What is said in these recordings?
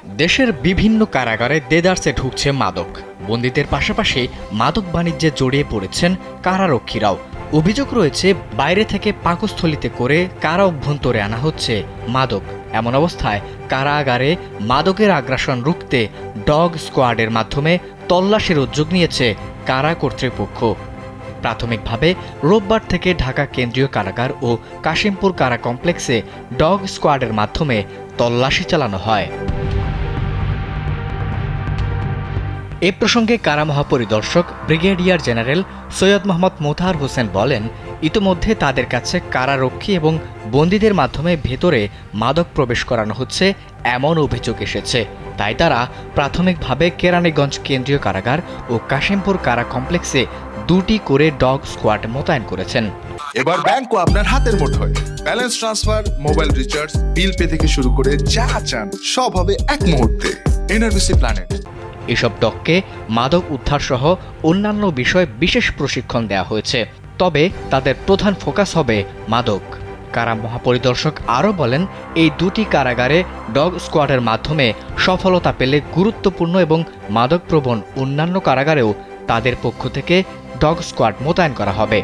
দেশের বিভিন্ন কারাগারে দেদারসে ঢুকছে মাদক। বন্দীদের পাশাপাশি মাদক বাণিজ্যে জড়িয়ে পড়েছেন কারারক্ষীরাও। অভিযোগ রয়েছে বাইরে থেকে পাকস্থলিতে করে কারা অভ্যন্তরে আনা হচ্ছে মাদক। এমন অবস্থায় কারাগারে মাদকের আগ্রাসন রুখতে ডগ স্কোয়াডের মাধ্যমে তল্লাশির উদ্যোগ নিয়েছে কারা কর্তৃপক্ষ। প্রাথমিকভাবে রোববার থেকে ঢাকা কেন্দ্রীয় কারাগার ও কাশিমপুর কারা কমপ্লেক্সে ডগ স্কোয়াডের মাধ্যমে তল্লাশি চালানো হয়। এ প্রসঙ্গে কারা মহাপরিদর্শক ব্রিগেডিয়ার জেনারেল সৈয়দ মোহাম্মদ মোতাহার হোসেন বলেন, ইতোমধ্যে তাদের কাছে কারারক্ষী এবং বন্দীদের মাধ্যমে ভেতরে মাদক প্রবেশ করানো হচ্ছে এমন অভিযোগ এসেছে। তাই তারা প্রাথমিকভাবে কেরানীগঞ্জ কেন্দ্রীয় কারাগার ও কাশিমপুর কারা কমপ্লেক্সে 2টি করে ডগ স্কোয়াড মোতায়েন করেছেন। এবার ব্যাংকও আপনার হাতের মুঠোয়। Balance transfer, mobile recharge, bill pay থেকে শুরু করে যা চান সব হবে এক মুহূর্তে। NRBC planet. এসব ডগকে মাদক উদ্ধার সহ অন্যান্য বিষয়ে বিশেষ প্রশিক্ষণ দেওয়া হয়েছে, তবে তাদের প্রধান ফোকাস হবে মাদক। কারা মহাপরিদর্শক আরও বলেন, এই 2টি কারাগারে ডগ স্কোয়াডের মাধ্যমে সফলতা পেলে গুরুত্বপূর্ণ এবং মাদকপ্রবণ অন্যান্য কারাগারেও তাদের পক্ষ থেকে ডগ স্কোয়াড মোতায়েন করা হবে।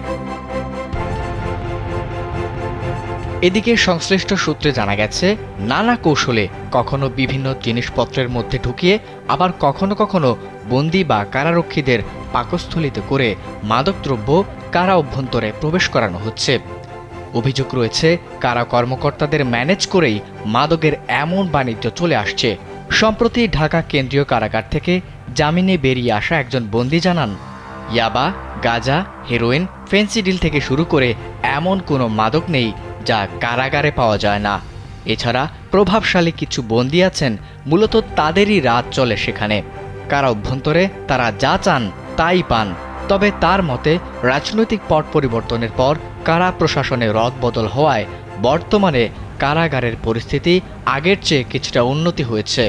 এদিকে সংশ্লিষ্ট সূত্রে জানা গেছে, নানা কৌশলে কখনো বিভিন্ন জিনিসপত্রের মধ্যে ঢুকিয়ে আবার কখনো কখনো বন্দী বা কারারক্ষীদের পাকস্থলিতে করে মাদকদ্রব্য কারা অভ্যন্তরে প্রবেশ করানো হচ্ছে। অভিযোগ রয়েছে, কারা কর্মকর্তাদের ম্যানেজ করেই মাদকের এমন বাণিজ্য চলে আসছে। সম্প্রতি ঢাকা কেন্দ্রীয় কারাগার থেকে জামিনে বেরিয়ে আসা একজন বন্দী জানান, ইয়াবা, গাঁজা, হেরোইন, ফেন্সিডিল থেকে শুরু করে এমন কোনো মাদক নেই যা কারাগারে পাওয়া যায় না। এছাড়া প্রভাবশালী কিছু বন্দী আছেন, মূলত তাদেরই রাত চলে সেখানে। কারা অভ্যন্তরে তারা যা চান তাই পান। তবে তার মতে, রাজনৈতিক পট পরিবর্তনের পর কারা প্রশাসনে রদবদল হওয়ায় বর্তমানে কারাগারের পরিস্থিতি আগের চেয়ে কিছুটা উন্নতি হয়েছে।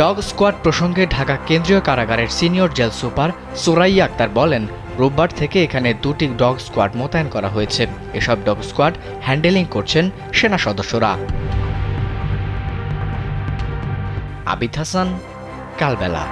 ডগ স্কোয়াড প্রসঙ্গে ঢাকা কেন্দ্রীয় কারাগারের senior jail super Suraiya Akter বলেন, রোববার থেকে এখানে 2টি ডগ স্কোয়াড মোতায়েন করা হয়েছে। এসব ডগ স্কোয়াড হ্যান্ডেলিং করছেন সেনা সদস্যরা। আবিদ হাসান, কালবেলা।